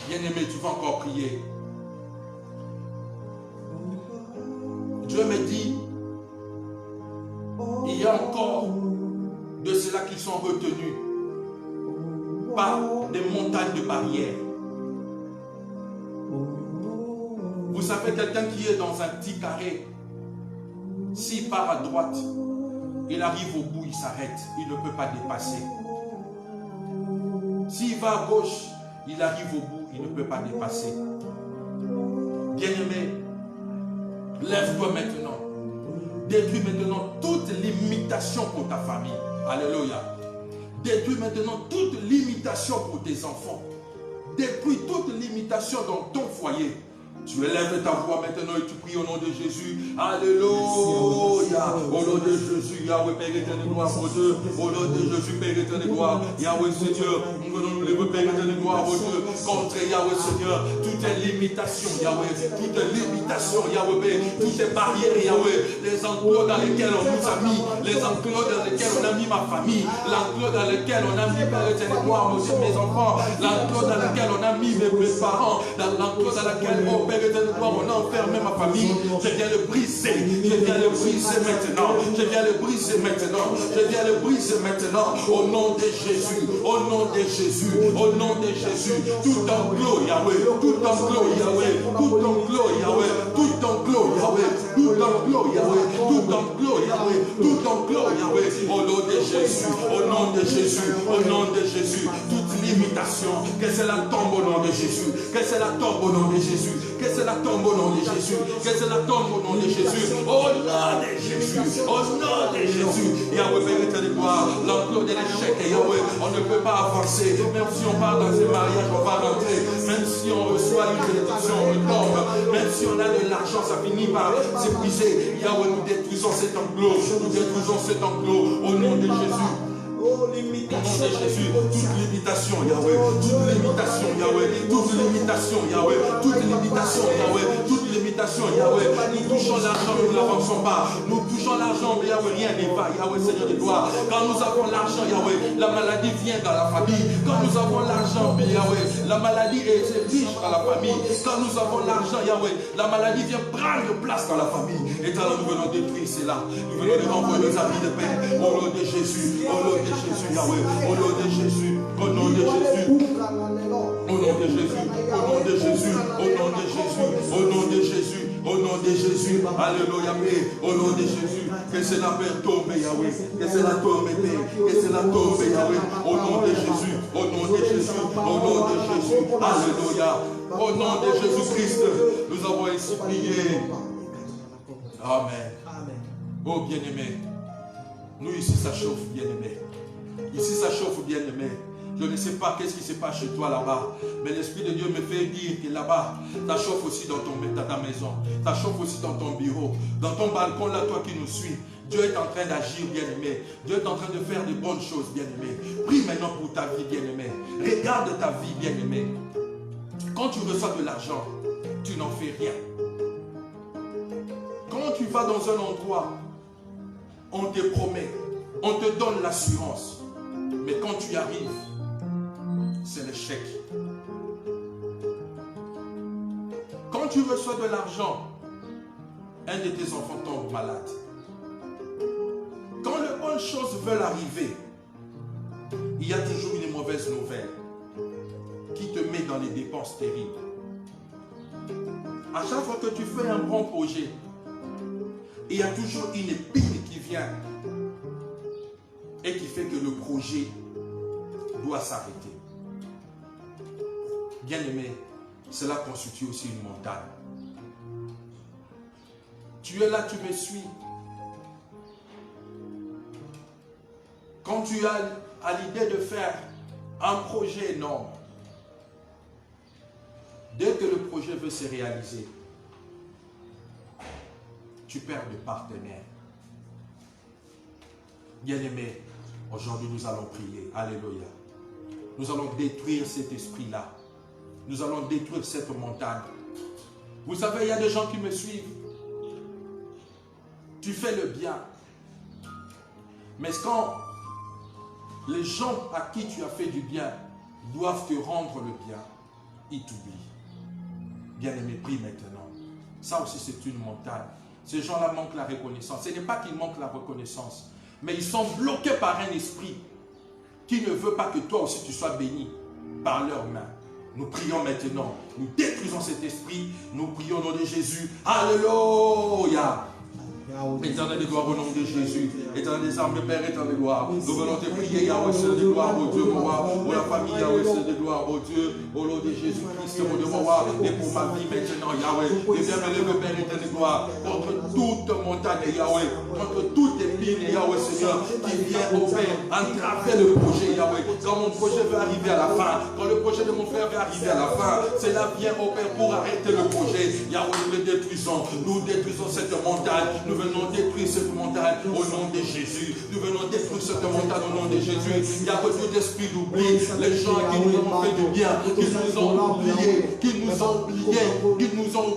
Bien-aimé, tu vas encore prier. Dieu me dit, il y a encore de ceux-là qui sont retenus par des montagnes de barrières. Vous savez, quelqu'un qui est dans un petit carré, s'il part à droite, il arrive au bout, il s'arrête, il ne peut pas dépasser. S'il va à gauche, il arrive au bout, il ne peut pas dépasser. Bien-aimé, lève-toi maintenant. Détruis maintenant toute limitation pour ta famille. Alléluia. Détruis maintenant toute limitation pour tes enfants. Détruis toute limitation dans ton foyer. Tu élèves ta voix maintenant et tu pries au nom de Jésus. Alléluia. Au nom de Jésus, Yahweh, Père éternel, gloire pour Dieu. Au nom de Jésus, Père éternel, gloire. Yahweh, Seigneur, nous venons nous lever, Père éternel, gloire pour Dieu. Contre Yahweh, Seigneur, toutes les limitations, Yahweh, toutes les limitations, Yahweh, toutes les barrières, Yahweh, les enclos dans lesquels on nous a mis, les enclos dans lesquels on a mis ma famille, l'enclos dans lequel on a mis, Père éternel, gloire, aussi mes enfants, l'enclos dans lequel on a mis mes parents, l'enclos dans lequel, oh Père éternel, gloire, on a enfermé ma famille. Je viens le briser, je viens le briser maintenant, je viens le briser maintenant, je viens le briser maintenant, au nom de Jésus, au nom de Jésus, au nom de Jésus, tout enclos, Yahweh, tout enclos, Yahweh, tout enclos, Yahweh, tout enclos, Yahweh, tout enclos, Yahweh, tout enclos, Yahweh, tout enclos, Yahweh, au nom de Jésus, au nom de Jésus, au nom de Jésus, toute limitation, que cela tombe au nom de Jésus, que cela tombe au nom de Jésus, que cela tombe au nom de Jésus, que cela tombe au nom de Jésus, au nom de Jésus, au nom de Jésus. Yahweh, Père éternel, gloire, l'enclos de l'échec, Yahweh, on ne peut pas avancer, même si on part dans un mariage, on va rentrer, même si on reçoit une bénédiction, on retombe, même si on a de l'argent, ça finit par s'épuiser. Yahweh, nous détruisons cet enclos, nous détruisons cet enclos, au nom de Jésus. Au nom de Jésus, toute limitation, Yahweh, toute limitation, Yahweh, toute limitation, Yahweh, toute limitation, Yahweh, toute limitation, Yahweh. Nous touchons l'argent, nous ne l'avançons pas. Nous touchons l'argent, mais Yahweh, rien n'est pas. Yahweh, Seigneur de gloire. Quand nous avons l'argent, Yahweh, la maladie vient dans la famille. Quand nous avons l'argent, Yahweh, la maladie est riche dans la famille. Quand nous avons l'argent, Yahweh, la maladie vient prendre place dans la famille. Et alors nous venons détruire cela. Nous venons de renvoyer nos amis de paix. Au nom de Jésus, au nom de Jésus, Yahweh, au nom de Jésus, au nom de Jésus, au nom de Jésus, au nom de Jésus, au nom de Jésus, au nom de Jésus, au nom de Jésus, alléluia, au nom de Jésus, que cela peut tomber, Yahweh, que cela tombe, que cela tombe, Yahweh, au nom de Jésus, au nom de Jésus, au nom de Jésus, alléluia, au nom de Jésus-Christ, nous avons ainsi prié. Amen. Oh bien-aimé, nous ici ça chauffe, bien-aimé. Ici ça chauffe, bien-aimé. Je ne sais pas qu'est-ce qui se passe chez toi là-bas, mais l'Esprit de Dieu me fait dire que là-bas, ça chauffe aussi dans ta maison, ça chauffe aussi dans ton bureau, dans ton balcon là, toi qui nous suis. Dieu est en train d'agir, bien-aimé. Dieu est en train de faire de bonnes choses, bien-aimé. Prie maintenant pour ta vie, bien-aimé. Regarde ta vie, bien-aimé. Quand tu reçois de l'argent, tu n'en fais rien. Quand tu vas dans un endroit, on te promet, on te donne l'assurance. Mais quand tu y arrives, c'est l'échec. Quand tu reçois de l'argent, un de tes enfants tombe malade. Quand les bonnes choses veulent arriver, il y a toujours une mauvaise nouvelle qui te met dans les dépenses terribles. À chaque fois que tu fais un grand projet, il y a toujours une épine qui vient et qui fait que le projet doit s'arrêter. Bien-aimé, cela constitue aussi une montagne. Tu es là, tu me suis. Quand tu as l'idée de faire un projet énorme, dès que le projet veut se réaliser, tu perds de partenaires. Bien-aimé, aujourd'hui nous allons prier. Alléluia. Nous allons détruire cet esprit-là. Nous allons détruire cette montagne. Vous savez, il y a des gens qui me suivent. Tu fais le bien. Mais quand les gens à qui tu as fait du bien doivent te rendre le bien, ils t'oublient. Bien-aimé, prie maintenant. Ça aussi, c'est une montagne. Ces gens-là manquent la reconnaissance. Ce n'est pas qu'ils manquent la reconnaissance, mais ils sont bloqués par un esprit qui ne veut pas que toi aussi tu sois béni par leurs mains. Nous prions maintenant. Nous détruisons cet esprit. Nous prions au nom de Jésus. Alléluia. Éternel de gloire au nom de Jésus. Éternel des armes, Père, éternel de gloire. Nous venons te prier, Yahweh, Seigneur de gloire, au Dieu, mon roi. Pour la famille, Yahweh, Seigneur de gloire, au Dieu, au nom de Jésus-Christ, mon Dieu, mon roi. Et pour ma vie maintenant, Yahweh. Et viens me lever, Père, éternel de gloire. Contre toute montagne, Yahweh. Contre toute épine, Yahweh, Seigneur, qui vient au Père entraver le projet, Yahweh. Quand mon projet veut arriver à la fin, quand le projet de mon frère veut arriver à la fin, cela vient au Père pour arrêter le projet. Yahweh, nous le détruisons. Nous détruisons cette montagne. Nous venons détruire cette montagne au nom de Jésus. Nous venons détruire cette montagne au nom de Jésus. Il y a beaucoup d'esprit d'oubli. Les gens qui nous ont fait du bien, qui nous ont oubliés, qui nous ont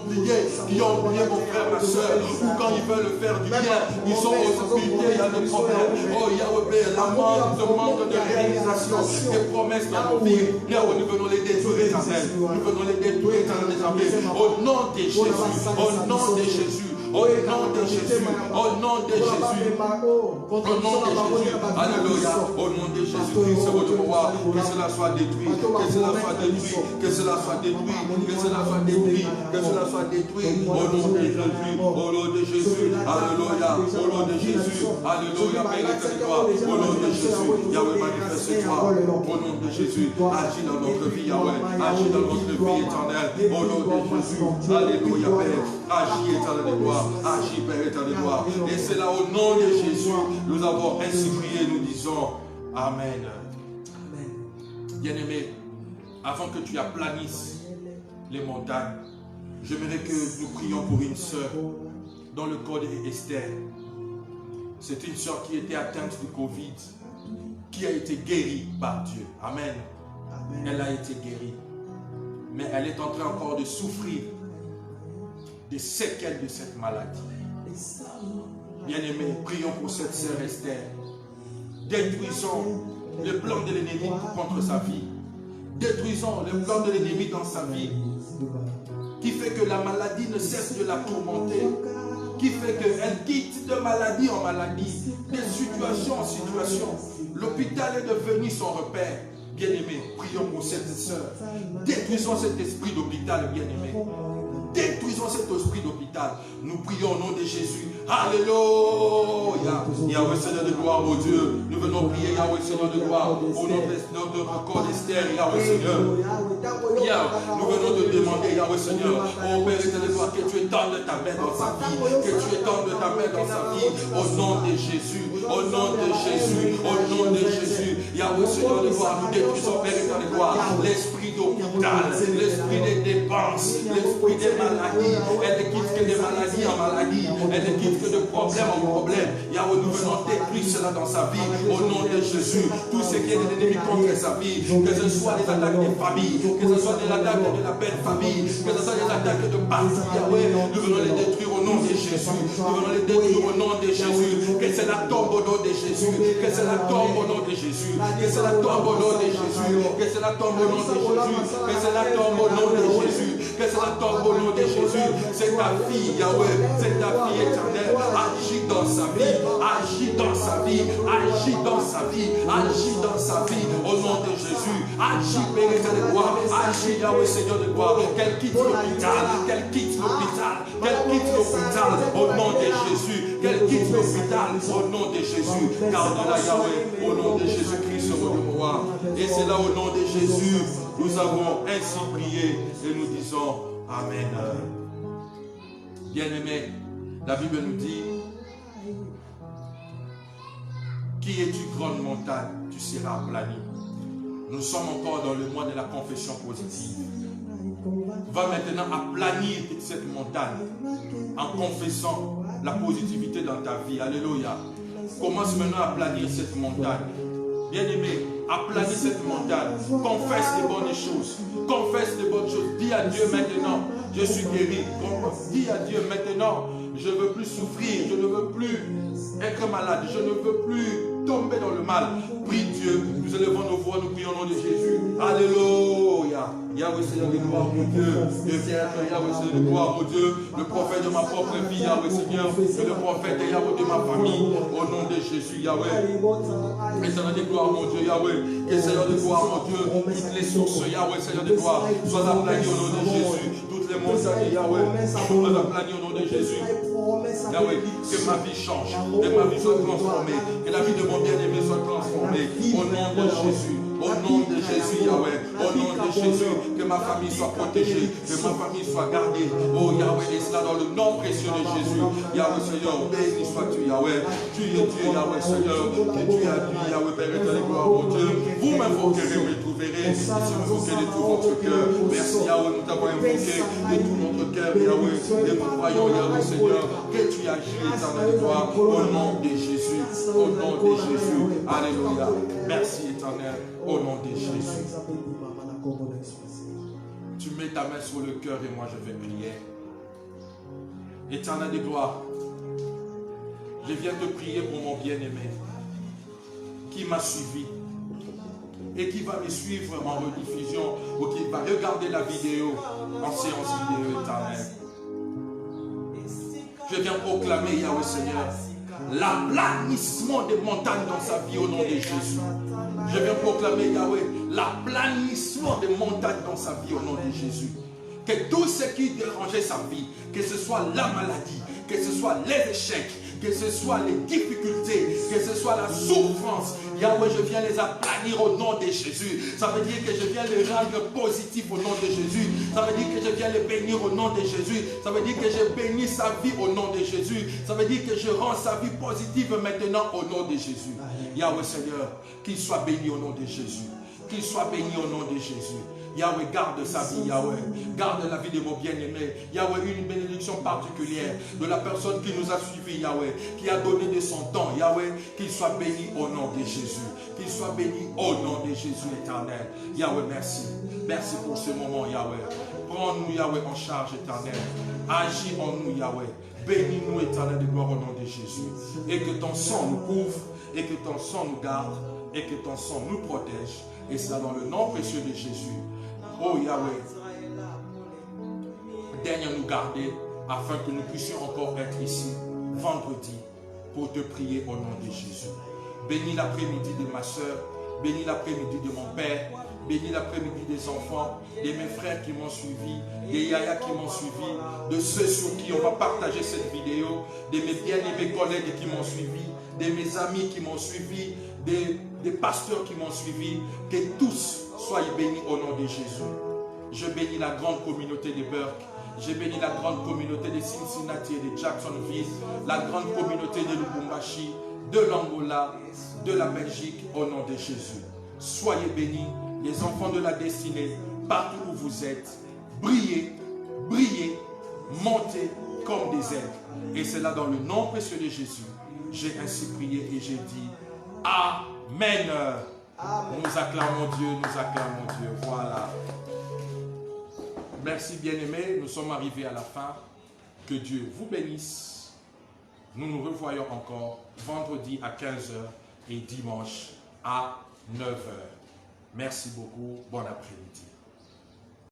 oubliés, qui ont oublié mon frère, ma soeur, ou quand ils veulent faire du bien, ils sont occultés, il y a des problèmes. Oh Yahweh, la manque de réalisation des promesses dans nos vies. Yahweh, nous venons les détruire, éternel. Nous venons les détruire, éternel. Au nom de Jésus. Au nom de Jésus. Au nom de Jésus, au nom de Jésus, au nom de Jésus, alléluia, au nom de Jésus-Christ, votre roi, que cela soit détruit, que cela soit détruit, que cela soit détruit, que cela soit détruit, que cela soit détruit, au nom de Jésus, au nom de Jésus, alléluia, au nom de Jésus, alléluia, Père éternel, au nom de Jésus, Yahweh manifeste-toi, au nom de Jésus, agis dans notre vie, Yahweh, agis dans notre vie éternelle, au nom de Jésus, alléluia, Père, agis éternel de gloire. Agis, Père éternel de gloire. Et c'est là au nom de Jésus, nous avons ainsi prié, nous disons Amen. Bien-aimé, avant que tu aplanisses les montagnes, j'aimerais que nous prions pour une sœur dans le corps d'Esther. C'est une sœur qui était atteinte du Covid, qui a été guérie par Dieu. Amen. Elle a été guérie. Mais elle est en train encore de souffrir des séquelles de cette maladie. Bien-aimés, prions pour cette sœur Esther. Détruisons le plan de l'ennemi contre sa vie. Détruisons le plan de l'ennemi dans sa vie, qui fait que la maladie ne cesse de la tourmenter, qui fait qu'elle quitte de maladie en maladie, de situation en situation. L'hôpital est devenu son repère. Bien-aimés, prions pour cette sœur. Détruisons cet esprit d'hôpital, bien-aimés. Détruisons cet esprit d'hôpital. Nous prions au nom de Jésus. Alléluia. Yahweh Seigneur de gloire, mon Dieu. Nous venons prier, Yahweh Seigneur de gloire, au nom de notre corps d'Esther, Yahweh Seigneur. Nous venons te demander, Yahweh Seigneur, au Père éternel de gloire, que tu étendes ta main dans sa vie, que tu étendes ta main dans sa vie, au nom de Jésus, au nom de Jésus, au nom de Jésus. Yahweh Seigneur de gloire, nous détruisons, Père éternel de gloire, l'esprit d'hôpital, l'esprit des dépenses, l'esprit des maladies. Elle ne quitte que des maladies en maladies, elle ne quitte que de problème en problème. Yahweh, nous venons détruire cela dans sa vie, au nom de Jésus. Tout ce qui est de l'ennemi contre sa vie, que ce soit les attaques des familles, que ce soit des attaques de la belle famille, que ce soit des attaques de parti, Yahweh, nous venons les détruire au nom de Jésus. Nous venons les détruire au nom de Jésus. Que cela tombe au nom de Jésus. Que cela tombe au nom de Jésus. Que cela tombe au nom de Jésus. Que cela tombe au nom de Jésus. Que cela tombe au nom de Jésus. que cela tombe au nom de Jésus. C'est ta fille, Yahweh, c'est ta fille éternelle. Agis dans sa vie, agis dans sa vie, agis dans sa vie, agis dans sa vie, au nom de Jésus. Agis, Père éternel de gloire, agis, Yahweh, Seigneur de gloire. Qu'elle quitte l'hôpital, qu'elle quitte l'hôpital, qu'elle quitte l'hôpital, au nom de Jésus. Qu'elle quitte l'hôpital, au nom de Jésus. Garde-la, Yahweh, au nom de Jésus-Christ, au nom de moi. Et c'est là, au nom de Jésus, nous avons ainsi prié et nous disons Amen. Bien-aimé, la Bible nous dit, qui es-tu, grande montagne, tu seras aplani. Nous sommes encore dans le mois de la confession positive. Va maintenant aplanir cette montagne en confessant la positivité dans ta vie. Alléluia. Commence maintenant à aplanir cette montagne. Bien-aimé, aplanir cette montagne. Confesse les bonnes choses. Confesse les bonnes choses. Dis à Dieu maintenant, je suis guéri. Dis à Dieu maintenant, je ne veux plus souffrir. Je ne veux plus être malade. Je ne veux plus tomber dans le mal. Prie Dieu. Nous élevons nos voix, nous prions au nom de Jésus. Alléluia. Yahweh Seigneur de gloire, mon Dieu. Je viens être Yahweh Seigneur de gloire, mon Dieu. Le prophète de ma propre vie, Yahweh Seigneur. Et le prophète de Yahweh de ma famille. Au nom de Jésus, Yahweh. Et Seigneur de gloire, mon Dieu, Yahweh. Et Seigneur de gloire, mon Dieu. Toutes les sources, Yahweh Seigneur de gloire, soient aplanies au nom de Jésus. Toutes les montagnes, Yahweh, soient aplanies au nom de Jésus. Yahweh, que ma vie change, que ma vie soit transformée, que la vie de mon bien-aimé soit transformée. Au nom de Jésus. Au nom de Jésus, Yahweh. Au nom de Jésus, que ma famille soit protégée, que ma famille soit gardée. Oh Yahweh, et cela dans le nom précieux de Jésus. Yahweh Seigneur, béni sois-tu, Yahweh. Tu es Dieu, Yahweh Seigneur. Que tu as dit, Yahweh, Père éternel, gloire, mon Dieu. Vous m'invoquerez, vous me trouverez. Et si vous invoquez de tout votre cœur, merci Yahweh, nous t'avons invoqué de tout notre cœur, Yahweh. Et nous croyons, Yahweh Seigneur, que tu agis, éternel, gloire, au nom de Jésus. Au nom de Jésus. Alléluia. Merci, éternel. Au nom de Jésus. Tu mets ta main sur le cœur et moi je vais prier. Éternel de gloire, je viens te prier pour mon bien-aimé qui m'a suivi et qui va me suivre en rediffusion ou qui va regarder la vidéo en séance vidéo, éternel. Je viens proclamer, Yahweh Seigneur, l'aplanissement des montagnes dans sa vie au nom de Jésus. Je viens proclamer, Yahweh, l'aplanissement des montagnes dans sa vie au nom de Jésus. Que tout ce qui dérangeait sa vie, que ce soit la maladie, que ce soit les échecs, que ce soit les difficultés, que ce soit la souffrance, Yahweh, je viens les aplanir au nom de Jésus. Ça veut dire que je viens les rendre positifs au nom de Jésus. Ça veut dire que je viens les bénir au nom de Jésus. Ça veut dire que je bénis sa vie au nom de Jésus. Ça veut dire que je rends sa vie positive maintenant au nom de Jésus. Yahweh Seigneur, qu'il soit béni au nom de Jésus. Qu'il soit béni au nom de Jésus. Yahweh, garde sa vie, Yahweh. Garde la vie de mon bien-aimé. Yahweh, une bénédiction particulière de la personne qui nous a suivis, Yahweh, qui a donné de son temps, Yahweh, qu'il soit béni au nom de Jésus. Qu'il soit béni au nom de Jésus éternel. Yahweh, merci. Merci pour ce moment, Yahweh. Prends-nous, Yahweh, en charge, éternel. Agis en nous, Yahweh. Bénis-nous, éternel de gloire, au nom de Jésus. Et que ton sang nous couvre, et que ton sang nous garde, et que ton sang nous protège. Et cela dans le nom précieux de Jésus. Oh Yahweh, daigne nous garder afin que nous puissions encore être ici vendredi pour te prier au nom de Jésus. Bénis l'après-midi de ma soeur, bénis l'après-midi de mon père, bénis l'après-midi des enfants, de mes frères qui m'ont suivi, des yaya qui m'ont suivi, de ceux sur qui on va partager cette vidéo, de mes bien-aimés collègues qui m'ont suivi, de mes amis qui m'ont suivi, des pasteurs qui m'ont suivi, que tous soient bénis au nom de Jésus. Je bénis la grande communauté de Burke, je bénis la grande communauté de Cincinnati et de Jacksonville, la grande communauté de Lubumbashi, de l'Angola, de la Belgique, au nom de Jésus. Soyez bénis, les enfants de la destinée, partout où vous êtes, brillez, brillez, montez comme des aigles. Et c'est là dans le nom précieux de Jésus. J'ai ainsi prié et j'ai dit Amen. Nous acclamons Dieu, nous acclamons Dieu. Voilà. Merci bien-aimés, nous sommes arrivés à la fin. Que Dieu vous bénisse. Nous nous revoyons encore vendredi à 15h et dimanche à 9h. Merci beaucoup, bon après-midi.